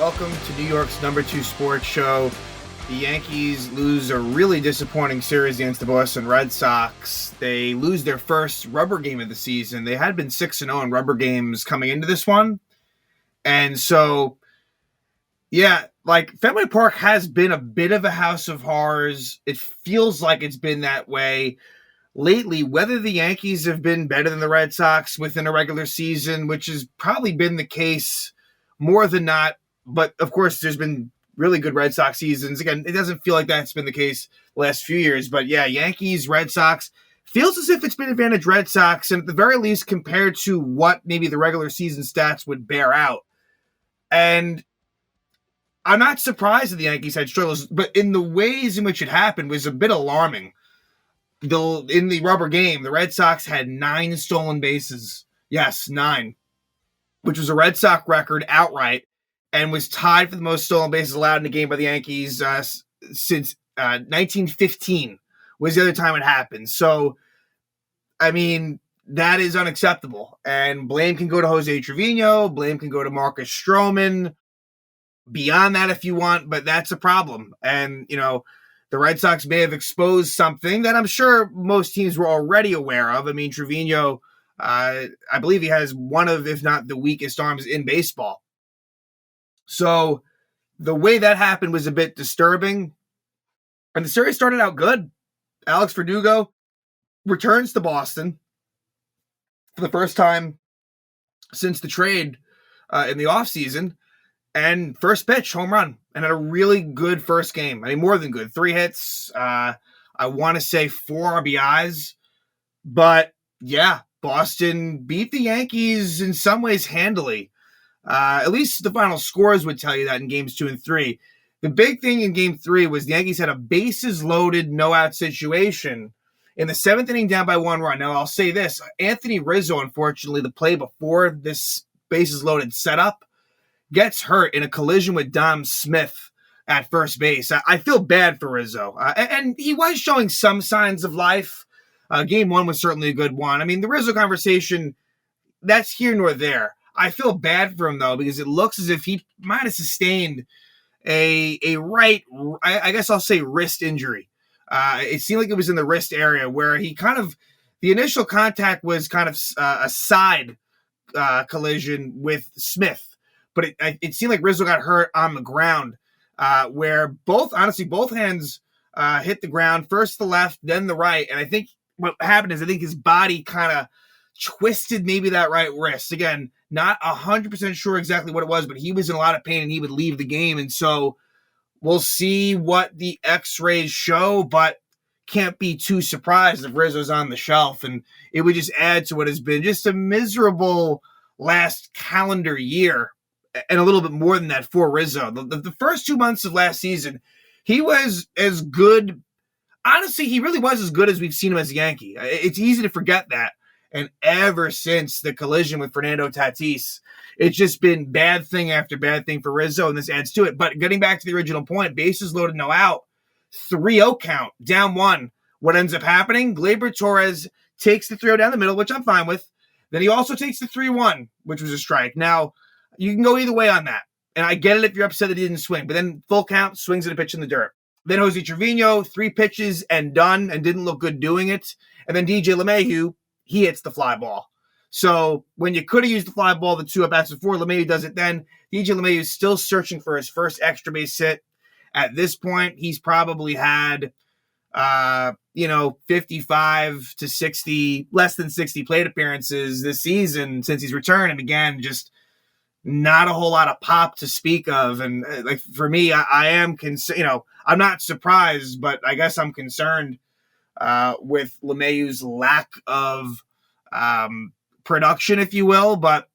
Welcome to New York's #2 sports show. The Yankees lose a really disappointing series against the Boston Red Sox. They lose their first rubber game of the season. They had been 6-0 in rubber games coming into this one. And so, yeah, like Fenway Park has been a bit of a house of horrors. It feels like it's been that way lately. Whether the Yankees have been better than the Red Sox within a regular season, which has probably been the case more than not. But, of course, there's been really good Red Sox seasons. Again, it doesn't feel like that's been the case the last few years. But, yeah, Yankees, Red Sox, feels as if it's been advantage Red Sox, and at the very least compared to what maybe the regular season stats would bear out. And I'm not surprised that the Yankees had struggles, but in the ways in which it happened was a bit alarming. In the rubber game, the Red Sox had 9 stolen bases. Yes, 9, which was a Red Sox record outright, and was tied for the most stolen bases allowed in a game by the Yankees since 1915 was the other time it happened. So, I mean, that is unacceptable. And blame can go to Jose Trevino. Blame can go to Marcus Stroman. Beyond that if you want, but that's a problem. And, you know, the Red Sox may have exposed something that I'm sure most teams were already aware of. I mean, Trevino, I believe he has one of, if not the weakest arms in baseball. So the way that happened was a bit disturbing. And the series started out good. Alex Verdugo returns to Boston for the first time since the trade in the offseason. And first pitch, home run. And had a really good first game. I mean, more than good. 3 hits. I want to say 4 RBIs. But, yeah, Boston beat the Yankees in some ways handily. At least the final scores would tell you that in games 2 and 3. The big thing in game 3 was the Yankees had a bases-loaded, no-out situation in the 7th inning down by 1 run. Now, I'll say this. Anthony Rizzo, unfortunately, the play before this bases-loaded setup, gets hurt in a collision with Dom Smith at first base. I feel bad for Rizzo. And he was showing some signs of life. Game 1 was certainly a good one. I mean, the Rizzo conversation, that's here nor there. I feel bad for him, though, because it looks as if he might have sustained a right, I guess I'll say wrist injury. It seemed like it was in the wrist area where he kind of, the initial contact was kind of a side collision with Smith. But it seemed like Rizzo got hurt on the ground where both hands hit the ground, first the left, then the right. And I think what happened is I think his body kind of twisted maybe that right wrist. Again, not 100% sure exactly what it was, but he was in a lot of pain and he would leave the game. And so we'll see what the x-rays show, but can't be too surprised if Rizzo's on the shelf. And it would just add to what has been just a miserable last calendar year. And a little bit more than that for Rizzo. The first 2 months of last season, he was as good. Honestly, he really was as good as we've seen him as a Yankee. It's easy to forget that. And ever since the collision with Fernando Tatis, it's just been bad thing after bad thing for Rizzo, and this adds to it. But getting back to the original point, bases loaded, no out, 3-0 count, down 1. What ends up happening? Gleyber Torres takes the 3-0 down the middle, which I'm fine with. Then he also takes the 3-1, which was a strike. Now, you can go either way on that. And I get it if you're upset that he didn't swing. But then full count, swings at a pitch in the dirt. Then Jose Trevino, 3 pitches and done, and didn't look good doing it. And then DJ LeMahieu, he hits the fly ball. So when you could have used the fly ball the 2 at-bats before, LeMahieu does it then. DJ LeMahieu is still searching for his first extra base hit. At this point, he's probably had, 55 to 60, less than 60 plate appearances this season since he's returned. And again, just not a whole lot of pop to speak of. And like for me, I am I'm not surprised, but I guess I'm concerned with LeMahieu's lack of production, if you will. But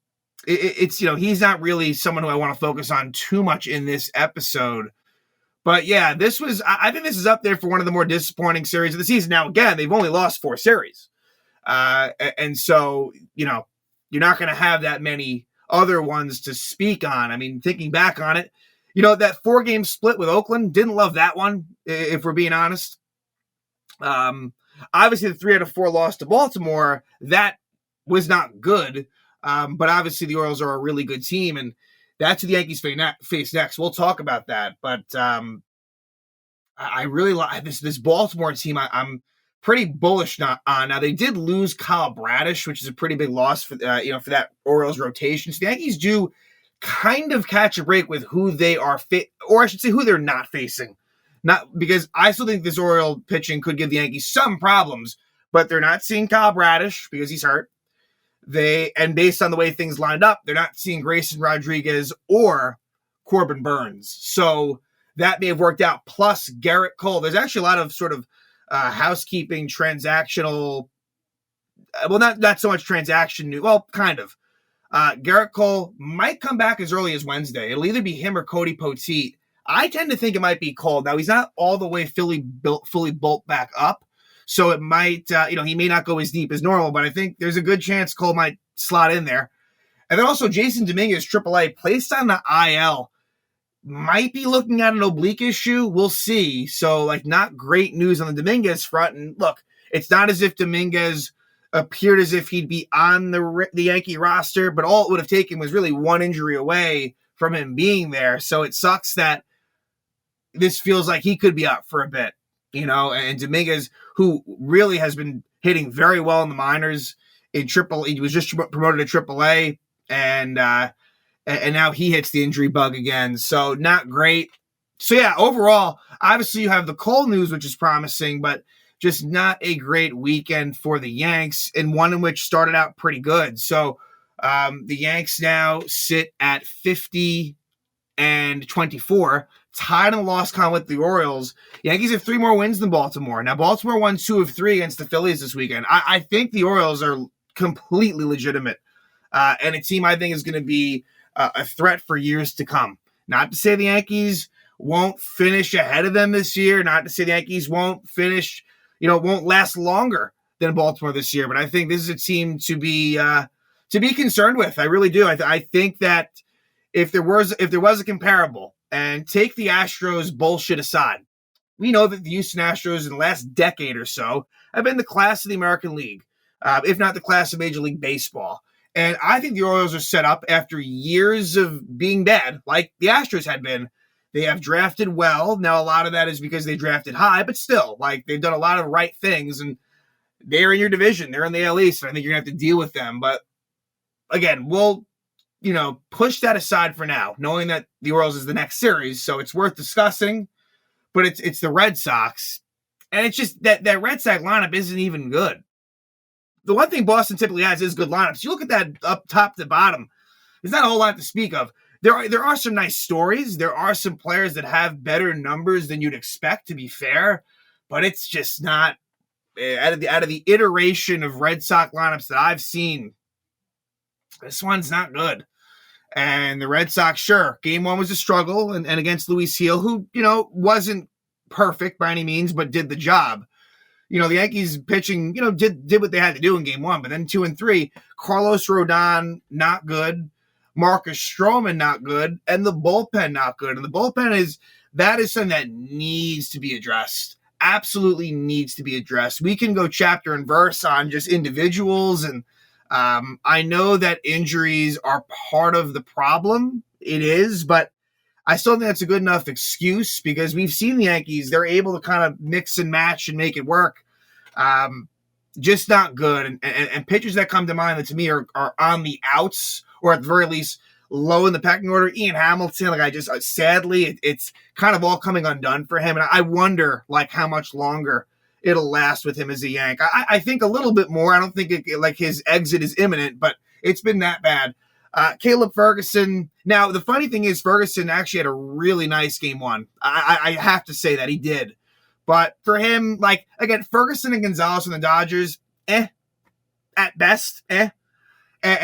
it's he's not really someone who I want to focus on too much in this episode. But yeah, I think this is up there for one of the more disappointing series of the season. Now, again, they've only lost 4 series. And so, you're not going to have that many other ones to speak on. I mean, thinking back on it, that 4-game split with Oakland, didn't love that one, if we're being honest. Obviously, the 3 out of 4 loss to Baltimore, that was not good. But obviously, the Orioles are a really good team. And That's who the Yankees face next. We'll talk about that. But I really like this Baltimore team. I'm pretty bullish on. Now they did lose Kyle Bradish, which is a pretty big loss for for that Orioles rotation. So the Yankees do kind of catch a break with who they are or I should say who they're not facing. Not because I still think this Oriole pitching could give the Yankees some problems, but they're not seeing Kyle Bradish because he's hurt. And based on the way things lined up, they're not seeing Grayson Rodriguez or Corbin Burns. So that may have worked out. Plus Garrett Cole. There's actually a lot of sort of housekeeping, transactional. Well, not so much transaction news. Well, kind of. Garrett Cole might come back as early as Wednesday. It'll either be him or Cody Poteet. I tend to think it might be Cole. Now, he's not all the way fully built back up. So it might, he may not go as deep as normal, but I think there's a good chance Cole might slot in there. And then also Jason Dominguez, AAA, placed on the IL. Might be looking at an oblique issue. We'll see. So, not great news on the Dominguez front. And look, it's not as if Dominguez appeared as if he'd be on the Yankee roster, but all it would have taken was really one injury away from him being there. So it sucks that this feels like he could be out for a bit, and Dominguez, who really has been hitting very well in the minors in he was just promoted to AAA, and now he hits the injury bug again. So not great. So yeah, overall, obviously you have the Cole news, which is promising, but just not a great weekend for the Yanks, and one in which started out pretty good. So the Yanks now sit at 50-24, tied in the loss column with the Orioles. Yankees have 3 more wins than Baltimore. Now, Baltimore won 2 of 3 against the Phillies this weekend. I think the Orioles are completely legitimate, and a team I think is going to be a threat for years to come. Not to say the Yankees won't finish ahead of them this year, not to say the Yankees won't finish, won't last longer than Baltimore this year, but I think this is a team to be concerned with. I really do. I think that if there was a comparable, and take the Astros bullshit aside, we know that the Houston Astros in the last decade or so have been the class of the American League, if not the class of Major League Baseball. And I think the Orioles are set up after years of being bad, like the Astros had been. They have drafted well. Now, a lot of that is because they drafted high, but still, they've done a lot of right things, and they're in your division. They're in the AL East, and I think you're going to have to deal with them. But again, we'll push that aside for now, knowing that the Orioles is the next series, so it's worth discussing. But it's the Red Sox, and it's just that Red Sox lineup isn't even good. The one thing Boston typically has is good lineups. You look at that up top to bottom, there's not a whole lot to speak of. There are some nice stories. There are some players that have better numbers than you'd expect, to be fair, but it's just not out of the iteration of Red Sox lineups that I've seen. This one's not good. And the Red Sox, sure, game 1 was a struggle, and against Luis Gil, who, wasn't perfect by any means, but did the job. The Yankees pitching, did what they had to do in game 1, but then 2 and 3, Carlos Rodón, not good. Marcus Stroman, not good. And the bullpen, not good. And the bullpen is something that needs to be addressed. Absolutely needs to be addressed. We can go chapter and verse on just individuals, and I know that injuries are part of the problem. It is, but I still think that's a good enough excuse, because we've seen the Yankees. They're able to kind of mix and match and make it work. Just not good. And pitchers that come to mind that to me are on the outs, or at the very least low in the pecking order. Ian Hamilton, sadly, it's kind of all coming undone for him. And I wonder how much longer it'll last with him as a Yank. I think a little bit more. I don't think his exit is imminent, but it's been that bad. Caleb Ferguson. Now, the funny thing is Ferguson actually had a really nice game 1. I have to say that he did. But for him, again, Ferguson and Gonzalez from the Dodgers, at best, And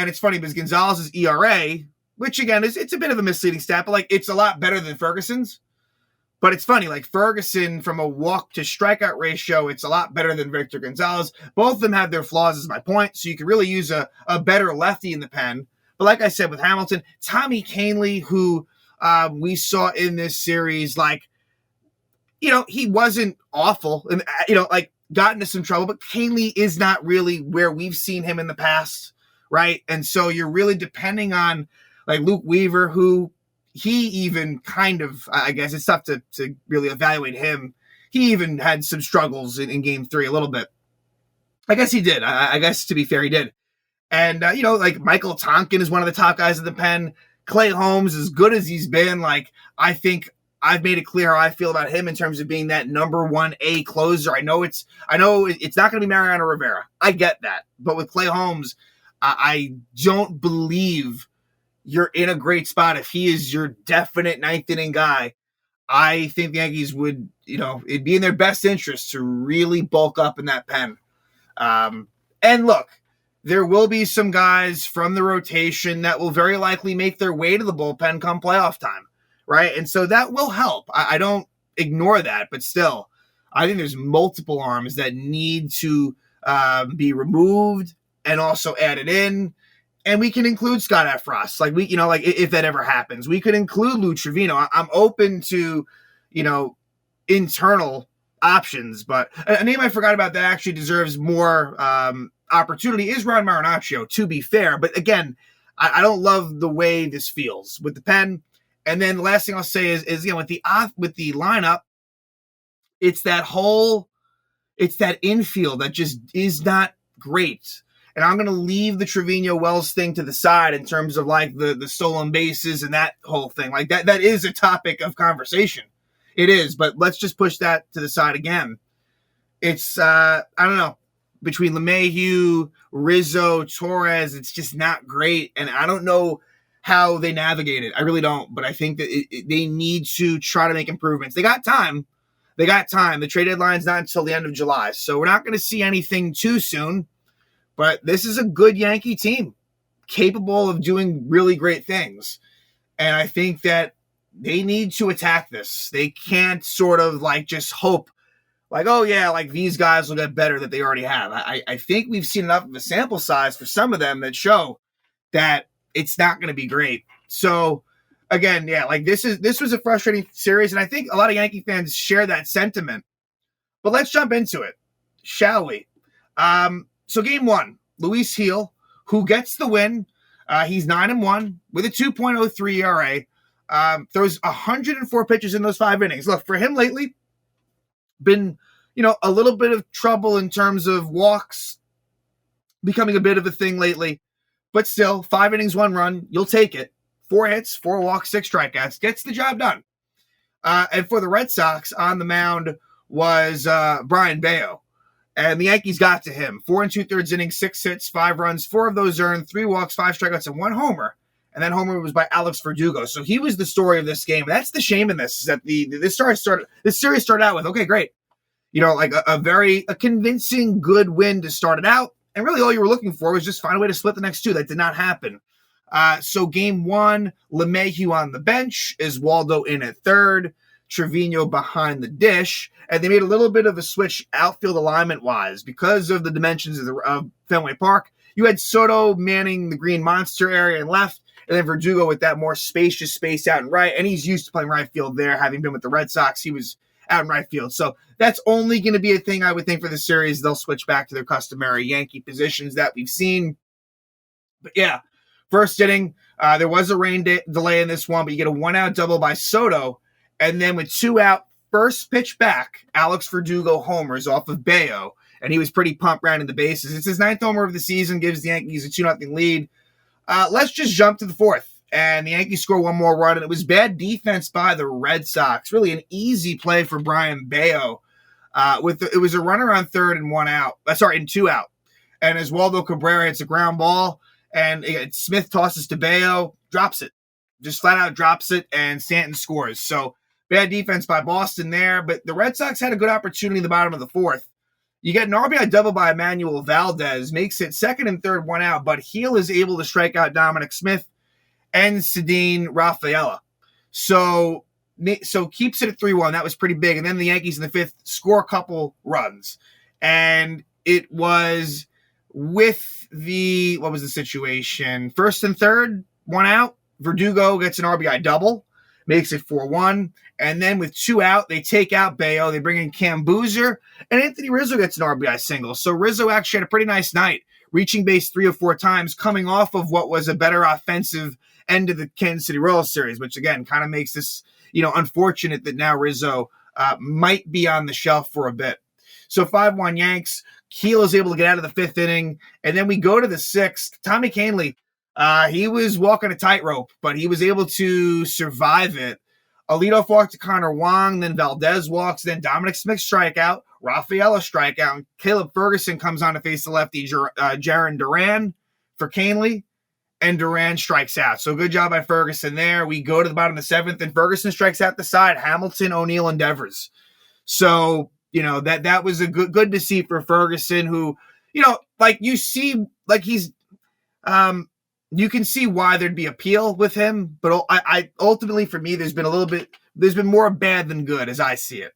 it's funny because Gonzalez's ERA, which again it's a bit of a misleading stat, but it's a lot better than Ferguson's. But it's funny, Ferguson from a walk to strikeout ratio, it's a lot better than Victor Gonzalez. Both of them have their flaws, is my point. So you could really use a better lefty in the pen. But like I said with Hamilton, Tommy Kahnle, who we saw in this series, he wasn't awful, and got into some trouble. But Kahnle is not really where we've seen him in the past. Right. And so you're really depending on like Luke Weaver, who he even kind of, I guess it's tough to really evaluate him. He even had some struggles in game 3 a little bit. I guess he did. I guess to be fair, he did. And, like Michael Tonkin is one of the top guys in the pen. Clay Holmes, as good as he's been, like, I think I've made it clear how I feel about him in terms of being that number 1A closer. I know it's not going to be Mariano Rivera. I get that. But with Clay Holmes, I don't believe you're in a great spot if he is your definite ninth inning guy. I think the Yankees would, it'd be in their best interest to really bulk up in that pen. And look, there will be some guys from the rotation that will very likely make their way to the bullpen come playoff time, right? And so that will help. I don't ignore that, but still, I think there's multiple arms that need to be removed and also added in. And we can include Scott Efros. Like if that ever happens, we could include Lou Trevino. I'm open to, internal options, but a name I forgot about that actually deserves more opportunity is Ron Marinaccio, to be fair. But again, I don't love the way this feels with the pen. And then the last thing I'll say is with the lineup, it's that infield that just is not great. And I'm going to leave the Trevino Wells thing to the side in terms of like the stolen bases and that whole thing. Like that is a topic of conversation. It is, but let's just push that to the side again. It's, I don't know, between LeMahieu, Rizzo, Torres, it's just not great. And I don't know how they navigate it. I really don't, but I think that they need to try to make improvements. They got time. The trade deadline's not until the end of July. So we're not going to see anything too soon. But this is a good Yankee team, capable of doing really great things. And I think that they need to attack this. They can't sort of like just hope, like, oh, yeah, like these guys will get better that they already have. I think we've seen enough of a sample size for some of them that show that it's not going to be great. So, again, yeah, like this was a frustrating series, and I think a lot of Yankee fans share that sentiment. But let's jump into it, shall we? So game 1, Luis Gil, who gets the win. He's 9-1 with a 2.03 ERA. Throws 104 pitches in those 5 innings. Look, for him lately, been, a little bit of trouble in terms of walks, becoming a bit of a thing lately. But still, 5 innings, 1 run, you'll take it. 4 hits, 4 walks, 6 strikeouts. Gets the job done. And for the Red Sox, on the mound was Brian Bayo. And the Yankees got to him. 4 2/3 innings, 6 hits, 5 runs, 4 of those earned, 3 walks, 5 strikeouts, and 1 homer. And that homer was by Alex Verdugo. So he was the story of this game. That's the shame in this, is that this series started out with, okay, great. Like a convincing good win to start it out. And really all you were looking for was just find a way to split the next 2. That did not happen. So game 1, LeMahieu on the bench, Oswaldo in at third, Trevino behind the dish, and they made a little bit of a switch outfield alignment-wise because of the dimensions of Fenway Park. You had Soto manning the green monster area in left, and then Verdugo with that more spacious space out in right, and he's used to playing right field there, having been with the Red Sox. He was out in right field. So that's only going to be a thing, I would think, for the series. They'll switch back to their customary Yankee positions that we've seen. But yeah, first inning, there was a rain delay in this one, but you get a 1-out double by Soto. And then with 2 out, first pitch back, Alex Verdugo homers off of Bayo. And he was pretty pumped rounding the bases. It's his 9th homer of the season, gives the Yankees a 2-0 lead. Let's just jump to the 4th. And the Yankees score 1 more run. And it was bad defense by the Red Sox. Really an easy play for Brian Bayo. It was a runner on third and 1 out. And 2 out. And Oswaldo Cabrera hits a ground ball. And Smith tosses to Bayo, drops it. Just flat out drops it, and Stanton scores. So bad defense by Boston there, but the Red Sox had a good opportunity in the bottom of the 4th. You get an RBI double by Emmanuel Valdez, makes it 2nd and 3rd, 1 out, but Gil is able to strike out Dominic Smith and Cedine Rafaela. So keeps it at 3-1. That was pretty big. And then the Yankees in the 5th score a couple runs. And it was with what was the situation? 1st and 3rd, 1 out. Verdugo gets an RBI double, makes it 4-1. And then with 2 out, they take out Bayo. They bring in Cam Boozer, and Anthony Rizzo gets an RBI single. So Rizzo actually had a pretty nice night, reaching base 3 or 4 times, coming off of what was a better offensive end of the Kansas City Royals series, which again kind of makes this, unfortunate that now Rizzo might be on the shelf for a bit. So 5-1 Yanks. Keel is able to get out of the fifth inning, and then we go to the sixth. Tommy Kahnle, he was walking a tightrope, but he was able to survive it. A leadoff walk to Connor Wong, then Valdez walks, then Dominic Smith strikeout, Rafaela strikeout, and Caleb Ferguson comes on to face the lefty Jarren Duran for Kahnle, and Duran strikes out. So good job by Ferguson there. We go to the bottom of the seventh, and Ferguson strikes out the side. Hamilton, O'Neill, and Devers. So, that was a good to see for Ferguson, who, you see, he's, you can see why there'd be appeal with him, but I ultimately, for me, there's been more bad than good as I see it.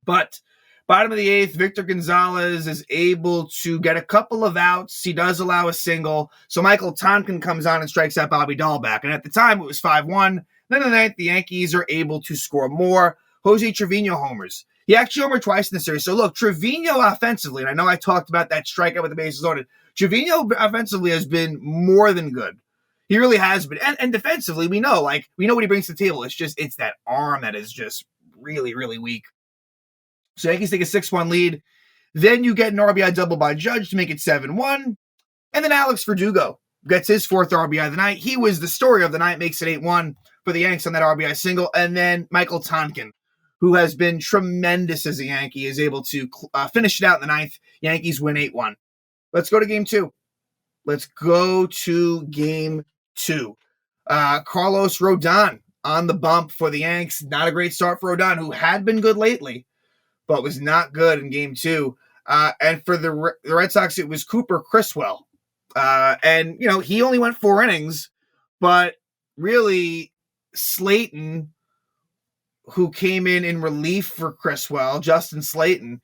But bottom of the eighth, Victor Gonzalez is able to get a couple of outs. He does allow a single. So Michael Tonkin comes on and strikes out Bobby Dahlback. And at the time, it was 5-1. Then in the ninth, the Yankees are able to score more. Jose Trevino homers. He actually homered twice in the series. So look, Trevino offensively, and I know I talked about that strikeout with the bases loaded. Trevino offensively has been more than good. He really has been. And defensively, we know what he brings to the table. It's that arm that is just really, really weak. So Yankees take a 6-1 lead. Then you get an RBI double by Judge to make it 7-1. And then Alex Verdugo gets his fourth RBI of the night. He was the story of the night, makes it 8-1 for the Yanks on that RBI single. And then Michael Tonkin, who has been tremendous as a Yankee, is able to finish it out in the ninth. Yankees win 8-1. Let's go to game two. Carlos Rodón on the bump for the Yanks. Not a great start for Rodón, who had been good lately, but was not good in game two. And for the Red Sox, it was Cooper Criswell. And he only went 4 innings, but really Slayton, who came in relief for Criswell, Justin Slayton,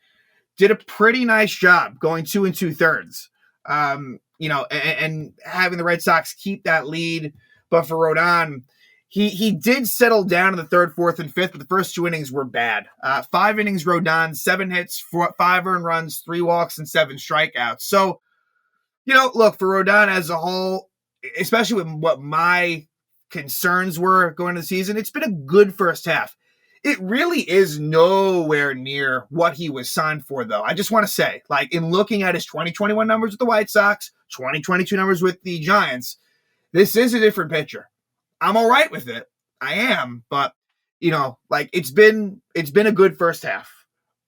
did a pretty nice job going 2 2/3. And having the Red Sox keep that lead. But for Rodón, he did settle down in the third, fourth, and fifth, but the first 2 innings were bad. 5 innings, Rodón, 7 hits, 5 earned runs, 3 walks, and 7 strikeouts. So, look, for Rodón as a whole, especially with what my concerns were going into the season, it's been a good first half. It really is nowhere near what he was signed for, though. I just want to say, in looking at his 2021 numbers with the White Sox, 2022 numbers with the Giants, this is a different pitcher. I'm all right with it. I am, but, it's been a good first half.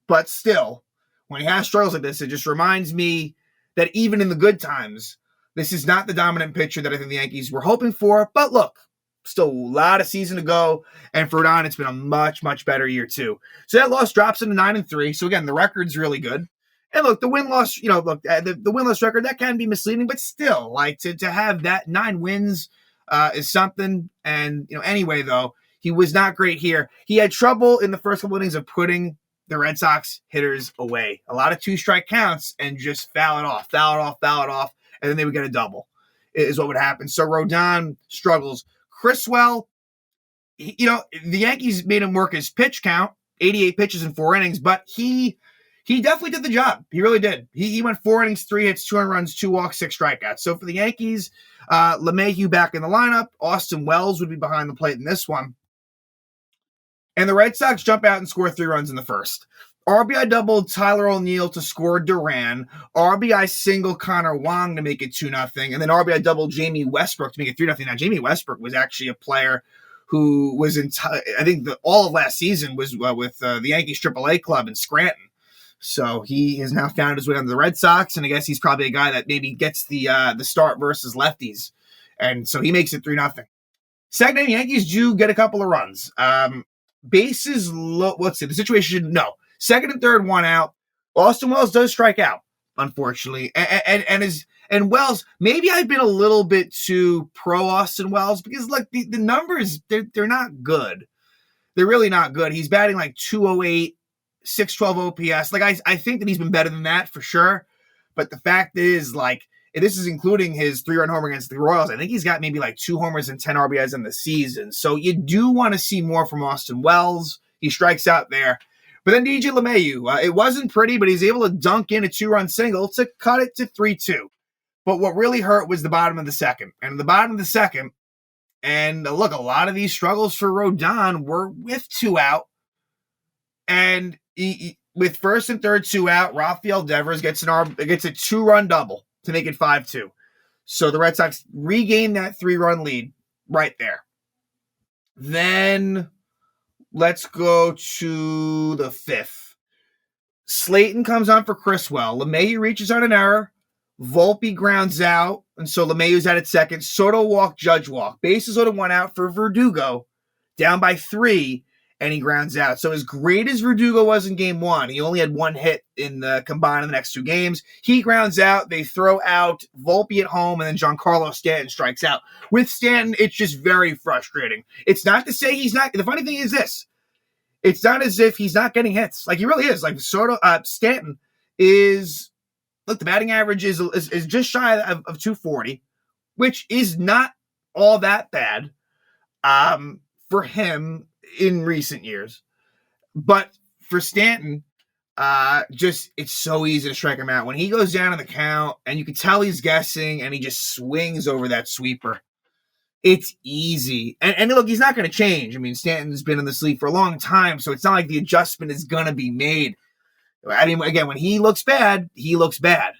But still, when he has struggles like this, it just reminds me that even in the good times, this is not the dominant pitcher that I think the Yankees were hoping for. But look, still a lot of season to go, and for Rodón, it's been a much, much better year too. So that loss drops into 9-3. So again, the record's really good. And look, the win-loss, the win-loss record, that can be misleading, but still, to have that 9 wins is something. And anyway, though, he was not great here. He had trouble in the first couple innings of putting the Red Sox hitters away. A lot of 2-strike counts and just foul it off, and then they would get a double is what would happen. So Rodón struggles. Criswell, the Yankees made him work his pitch count, 88 pitches in 4 innings, but he definitely did the job. He really did. He went 4 innings, 3 hits, 2 runs, 2 walks, 6 strikeouts. So for the Yankees, LeMahieu back in the lineup. Austin Wells would be behind the plate in this one. And the Red Sox jump out and score 3 runs in the first. RBI doubled Tyler O'Neill to score Duran. RBI single Connor Wong to make it 2-0. And then RBI double Jamie Westbrook to make it 3-0. Now, Jamie Westbrook was actually a player who was I think all of last season was with the Yankees AAA club in Scranton. So he has now found his way onto the Red Sox. And I guess he's probably a guy that maybe gets the start versus lefties. And so he makes it 3-0. Second inning, Yankees do get a couple of runs. Bases low. Let's see. The situation, no. Second and third, 1 out. Austin Wells does strike out, unfortunately. And Wells, maybe I've been a little bit too pro Austin Wells because, the numbers, they're not good. They're really not good. He's batting 208, 612 OPS. I think that he's been better than that for sure. But the fact is, this is including his 3-run homer against the Royals. I think he's got maybe 2 homers and 10 RBIs in the season. So you do want to see more from Austin Wells. He strikes out there. But then DJ LeMahieu, it wasn't pretty, but he's able to dunk in a 2-run single to cut it to 3-2. But what really hurt was the bottom of the second. And in the bottom of the second, And look, a lot of these struggles for Rodón were with 2 out. And with first and third 2 out, Rafael Devers gets a 2-run double to make it 5-2. So the Red Sox regain that 3-run lead right there. Then let's go to the 5th. Slayton comes on for Criswell. LeMahieu reaches on an error. Volpe grounds out, and so LeMahieu's at second. Soto walk, Judge walk. Bases loaded, 1 out for Verdugo. Down by 3, and he grounds out. So as great as Verdugo was in game 1, he only had 1 hit in the combined in the next 2 games. He grounds out. They throw out Volpe at home, and then Giancarlo Stanton strikes out. With Stanton, it's just very frustrating. It's not to say he's not. The funny thing is this. It's not as if he's not getting hits. Like, he really is. Like, Stanton is... Look, the batting average is just shy of 240, which is not all that bad for him in recent years. But for Stanton, it's so easy to strike him out. When he goes down in the count, and you can tell he's guessing, and he just swings over that sweeper, it's easy. And look, he's not going to change. I mean, Stanton's been in this league for a long time, so it's not like the adjustment is going to be made. I mean, again, when he looks bad, he looks bad.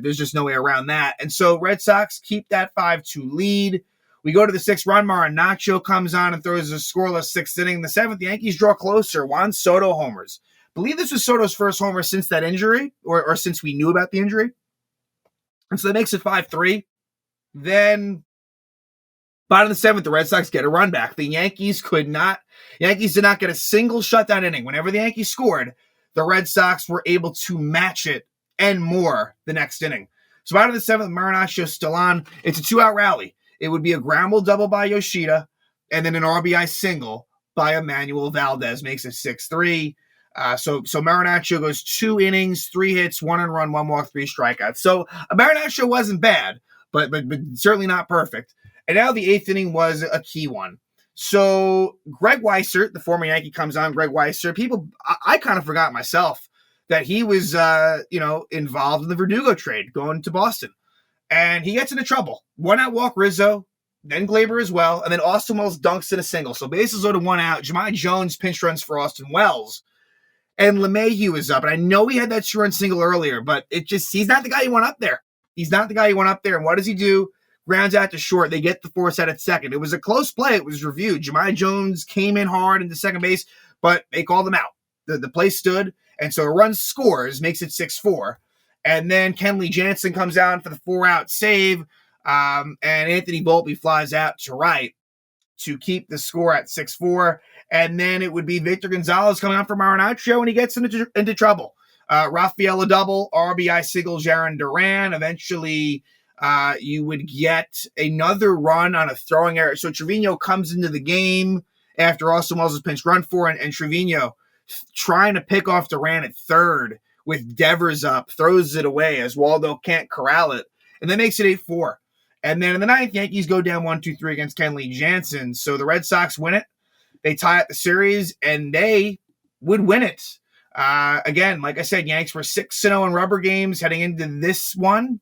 There's just no way around that. And so Red Sox keep that 5-2 lead. We go to the 6th. Ron Marinaccio comes on and throws a scoreless 6th inning. In the 7th, the Yankees draw closer. Juan Soto homers. I believe this was Soto's first homer since that injury, or since we knew about the injury. And so that makes it 5-3. Then, bottom of the 7th, the Red Sox get a run back. The Yankees did not get a single shutout inning. Whenever the Yankees scored, the Red Sox were able to match it and more the next inning. So out of the 7th, Marinaccio still on. It's a 2-out rally. It would be a ground ball double by Yoshida, and then an RBI single by Emmanuel Valdez. Makes it 6-3. So Marinaccio goes 2 innings, 3 hits, 1 earned run, 1 walk, 3 strikeouts. So Marinaccio wasn't bad, but certainly not perfect. And now the 8th inning was a key one. So Greg Weissert, the former Yankee, comes on. Greg Weissert. I kind of forgot myself that he was, involved in the Verdugo trade going to Boston. And he gets into trouble. 1-out walk Rizzo, then Glaber as well, and then Austin Wells dunks in a single. So bases loaded, 1 out. Jahmai Jones pinch runs for Austin Wells. And LeMahieu is up. And I know he had that 2-run single earlier, but he's not the guy you want up there. He's not the guy you want up there. And what does he do? Grounds out to short. They get the force out at second. It was a close play. It was reviewed. Jahmai Jones came in hard into second base, but they called him out. The play stood, and so a run scores, makes it 6-4. And then Kenley Jansen comes out for the 4-out save, and Anthony Volpe flies out to right to keep the score at 6-4. And then it would be Victor Gonzalez coming out for Marinaccio, and he gets into trouble. Rafael a double, RBI single, Jarren Duran. Eventually, you would get another run on a throwing error. So Trevino comes into the game after Austin Wells is pinch run for, and Trevino trying to pick off Duran at third with Devers up, throws it away as Waldo can't corral it, and that makes it 8-4. And then in the 9th, Yankees go down 1-2-3 against Kenley Jansen. So the Red Sox win it. They tie up the series, and they would win it. Again, like I said, Yanks were 6-0 in rubber games heading into this one.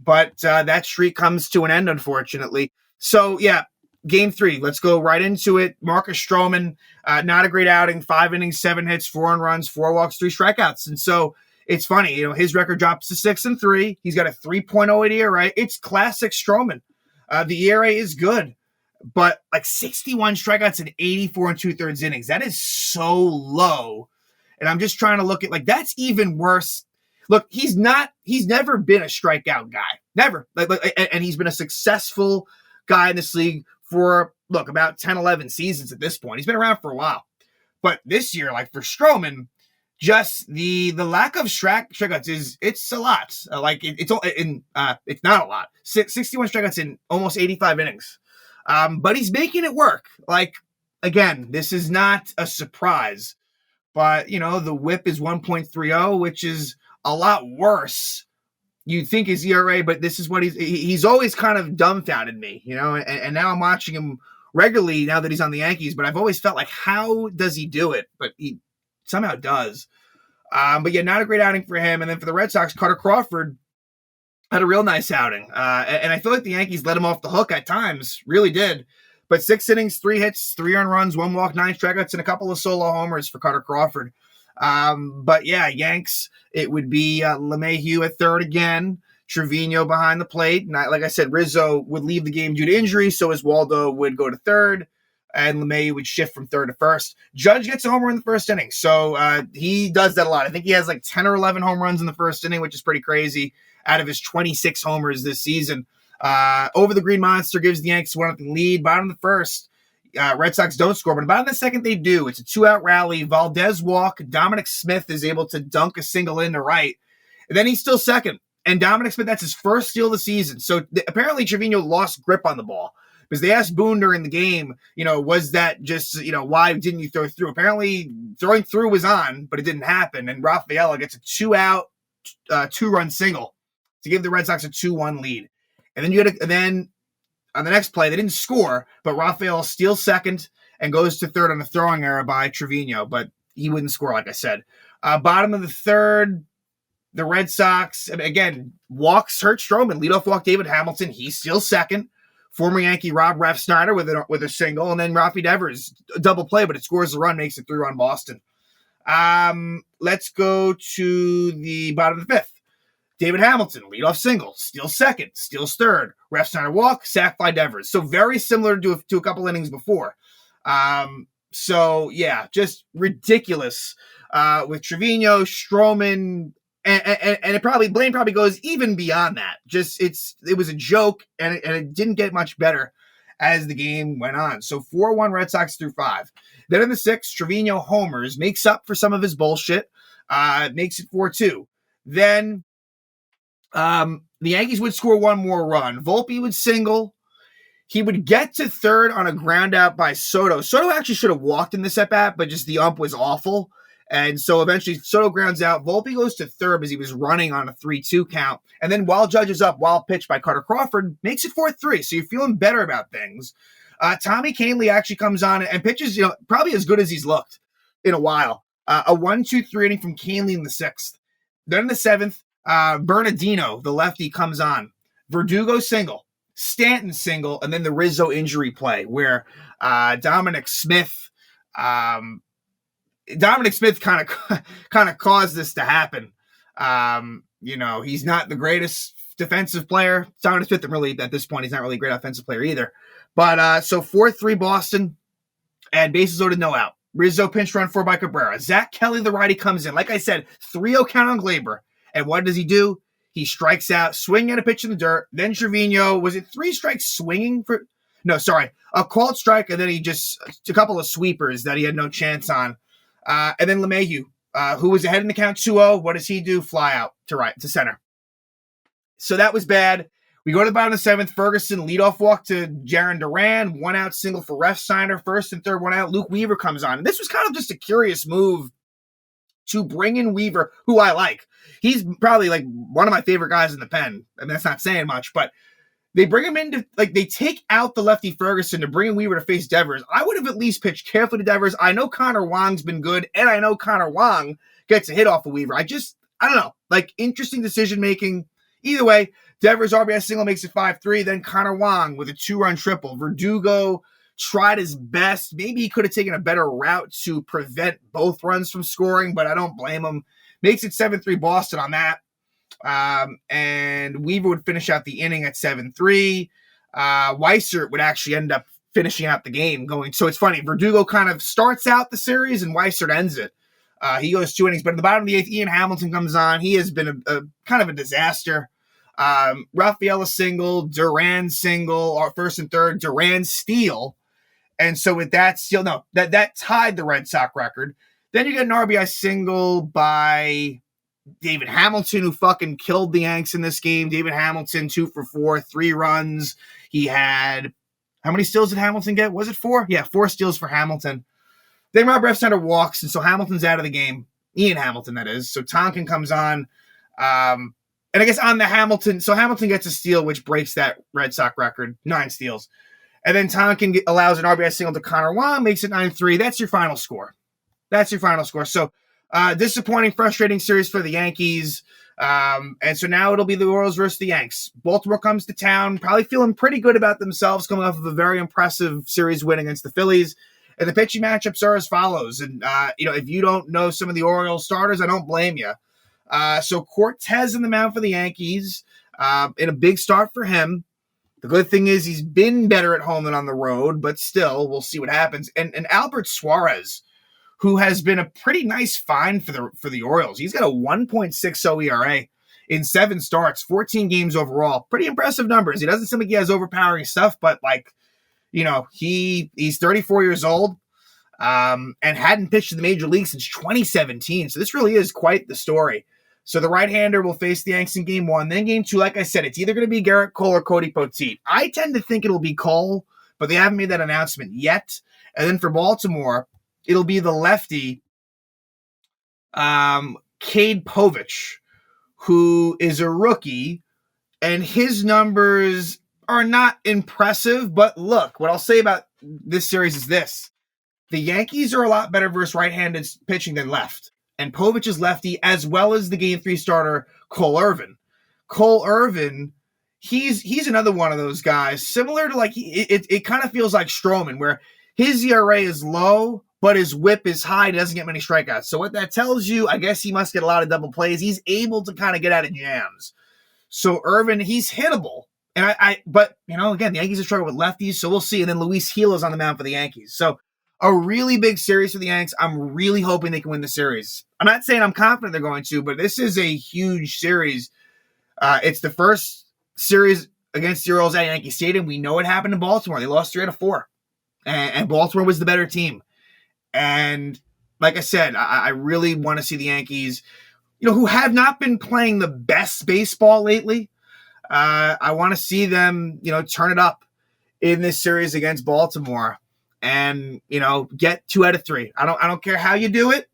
But that streak comes to an end, unfortunately. So, yeah, Game 3. Let's go right into it. Marcus Stroman, not a great outing. 5 innings, 7 hits, 4 earned runs, 4 walks, 3 strikeouts. And so it's funny, his record drops to 6-3. He's got a 3.08 ERA. It's classic Stroman. The ERA is good, but like 61 strikeouts in 84 2/3 innings. That is so low. And I'm just trying to look at, that's even worse. Look, he's never been a strikeout guy. Never. And he's been a successful guy in this league for, about 10, 11 seasons at this point. He's been around for a while. But this year, for Stroman, just the lack of strikeouts it's a lot. It's not a lot. 61 strikeouts in almost 85 innings. But he's making it work. Again, this is not a surprise. But, the whip is 1.30, which is a lot worse. You'd think his ERA, but this is what he's always kind of dumbfounded me, and now I'm watching him regularly now that he's on the Yankees, but I've always felt how does he do it? But he somehow does. But yeah, not a great outing for him. And then for the Red Sox, Carter Crawford had a real nice outing. And I feel like the Yankees let him off the hook at times, really did. But 6 innings, 3 hits, 3 earned runs, 1 walk, 9 strikeouts, and a couple of solo homers for Carter Crawford. But yeah, Yanks, it would be LeMahieu at third again, Trevino behind the plate. And like I said, Rizzo would leave the game due to injury, so Oswaldo would go to third, and LeMahieu would shift from third to first. Judge gets a homer in the first inning, so he does that a lot. I think he has like 10 or 11 home runs in the first inning, which is pretty crazy, out of his 26 homers this season. Over the Green Monster gives the Yanks 1-0 lead. Bottom of the first, Red Sox don't score, but bottom of the second they do. It's a 2-out rally. Valdez walk. Dominic Smith is able to dunk a single in to right. And then he's still second. And Dominic Smith, that's his first steal of the season. So apparently Trevino lost grip on the ball. Because they asked Boone during the game, was that just, why didn't you throw through? Apparently throwing through was on, but it didn't happen. And Rafaela gets a 2-out, 2-run single to give the Red Sox a 2-1 lead. And then on the next play, they didn't score, but Rafael steals second and goes to third on a throwing error by Trevino, but he wouldn't score, like I said. Bottom of the third, the Red Sox, again, walks hurt Stroman. Leadoff walk David Hamilton. He steals second. Former Yankee Rob Refsnyder with a single, and then Rafi Devers, double play, but it scores a run, makes it 3-run Boston. Let's go to the bottom of the fifth. David Hamilton, leadoff single, steals second, steals third, Refsnyder walk, sack by Devers. So very similar to a couple innings before. So yeah, just ridiculous with Trevino, Stroman, and blame probably goes even beyond that. It was a joke, and it didn't get much better as the game went on. So 4-1 Red Sox through 5. Then in the 6th, Trevino homers, makes up for some of his bullshit, makes it 4-2. Then the Yankees would score one more run. Volpe would single. He would get to third on a ground out by Soto. Soto actually should have walked in this at-bat, but just the ump was awful. And so eventually Soto grounds out. Volpe goes to third as he was running on a 3-2 count. And then while Judge is up, wild pitch by Carter Crawford, makes it 4-3. So you're feeling better about things. Tommy Kahnle actually comes on and pitches, probably as good as he's looked in a while. A 1-2-3 inning from Kahnle in the 6th. Then in the 7th, Bernardino, the lefty, comes on. Verdugo single, Stanton single, and then the Rizzo injury play where Dominic Smith kind of caused this to happen. He's not the greatest defensive player. Dominic Smith, really, at this point, he's not really a great offensive player either. But so 4-3 Boston, and bases loaded, no out. Rizzo pinch run 4 by Cabrera. Zach Kelly, the righty, comes in. Like I said, 3-0 count on Glaber. And what does he do? He strikes out, swinging at a pitch in the dirt. Then Trevino, was it 3 strikes swinging for? No, sorry. A called strike, and then he just, a couple of sweepers that he had no chance on. And then LeMahieu, who was ahead in the count 2-0. What does he do? Fly out to center. So that was bad. We go to the bottom of the 7th. Ferguson, leadoff walk to Jarren Duran. 1-out single for Refsnyder. First and third, 1 out. Luke Weaver comes on. And this was kind of just a curious move to bring in Weaver, who I like. He's probably like one of my favorite guys in the pen. I mean, that's not saying much, but they bring him in they take out the lefty Ferguson to bring in Weaver to face Devers. I would have at least pitched carefully to Devers. I know Connor Wong's been good, and I know Connor Wong gets a hit off of Weaver. I don't know. Interesting decision-making. Either way, Devers RBI single makes it 5-3. Then Connor Wong with a 2-run triple. Verdugo tried his best. Maybe he could have taken a better route to prevent both runs from scoring, but I don't blame him. Makes it 7-3 Boston on that. And Weaver would finish out the inning at 7-3. Weissert would actually end up finishing out the game going. So it's funny. Verdugo kind of starts out the series and Weissert ends it. He goes 2 innings, but in the bottom of the 8th, Ian Hamilton comes on. He has been a kind of a disaster. Rafaela single, Duran single, or first and third, Duran steal. And so with that steal, that tied the Red Sox record. Then you get an RBI single by David Hamilton, who fucking killed the Yanks in this game. David Hamilton, 2 for 4, 3 runs. He had, how many steals did Hamilton get? Was it 4? Yeah, 4 steals for Hamilton. Then Rob Refsnyder walks, and so Hamilton's out of the game. Ian Hamilton, that is. So Tonkin comes on. And I guess on the Hamilton, so Hamilton gets a steal, which breaks that Red Sox record, 9 steals. And then Tonkin allows an RBI single to Connor Wong, makes it 9-3. That's your final score. So disappointing, frustrating series for the Yankees. And so now it'll be the Orioles versus the Yanks. Baltimore comes to town, probably feeling pretty good about themselves, coming off of a very impressive series win against the Phillies. And the pitching matchups are as follows. And, if you don't know some of the Orioles starters, I don't blame you. So Cortez in the mound for the Yankees, in a big start for him. The good thing is he's been better at home than on the road, but still, we'll see what happens. And Albert Suarez, who has been a pretty nice find for the Orioles. He's got a 1.60 ERA in 7 starts, 14 games overall. Pretty impressive numbers. He doesn't seem like he has overpowering stuff, but he's 34 years old and hadn't pitched in the major league since 2017. So this really is quite the story. So the right-hander will face the Yanks in Game 1. Then Game 2, like I said, it's either going to be Garrett Cole or Cody Poteet. I tend to think it'll be Cole, but they haven't made that announcement yet. And then for Baltimore, it'll be the lefty, Cade Povich, who is a rookie, and his numbers are not impressive. But look, what I'll say about this series is this. The Yankees are a lot better versus right-handed pitching than left. And Povich is lefty, as well as the Game 3 starter, Cole Irvin. Cole Irvin, he's another one of those guys, similar to it kind of feels like Stroman, where his ERA is low, but his whip is high. He doesn't get many strikeouts. So what that tells you, I guess he must get a lot of double plays. He's able to kind of get out of jams. So Irvin, he's hittable. And but again, the Yankees have struggled with lefties, so we'll see. And then Luis Gil is on the mound for the Yankees. So a really big series for the Yanks. I'm really hoping they can win the series. I'm not saying I'm confident they're going to, but this is a huge series. It's the first series against the Orioles at Yankee Stadium. We know what happened in Baltimore. They lost 3 out of 4. And Baltimore was the better team. And like I said, I really want to see the Yankees, who have not been playing the best baseball lately. I want to see them, turn it up in this series against Baltimore and, get 2 out of 3. I don't care how you do it.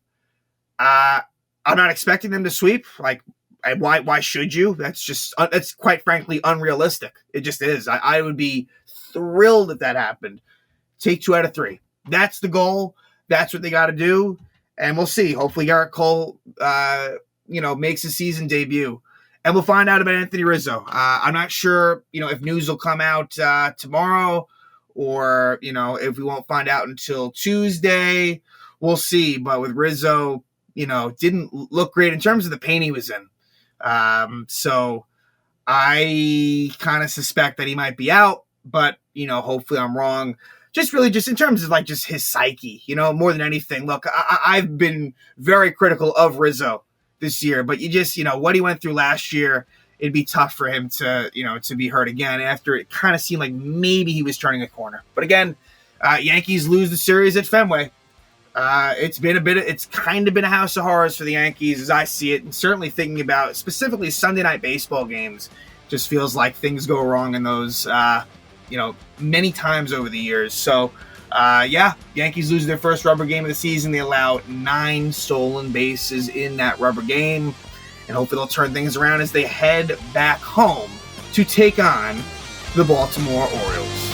I'm not expecting them to sweep. Why should you? That's quite frankly unrealistic. It just is. I would be thrilled if that happened. Take 2 out of 3. That's the goal. That's what they got to do. And we'll see. Hopefully Garrett Cole, makes his season debut. And we'll find out about Anthony Rizzo. I'm not sure, if news will come out tomorrow or, if we won't find out until Tuesday. We'll see. But with Rizzo, didn't look great in terms of the pain he was in. So I kind of suspect that he might be out. But, hopefully I'm wrong. Just in terms of just his psyche, more than anything. Look, I've been very critical of Rizzo this year, but you just, what he went through last year, it'd be tough for him to, to be hurt again after it kind of seemed like maybe he was turning a corner. But again, Yankees lose the series at Fenway. It's kind of been a house of horrors for the Yankees as I see it, and certainly thinking about specifically Sunday night baseball games, just feels like things go wrong in those, many times over the years. So, Yankees lose their first rubber game of the season. They allow 9 stolen bases in that rubber game. And hopefully they'll turn things around as they head back home to take on the Baltimore Orioles.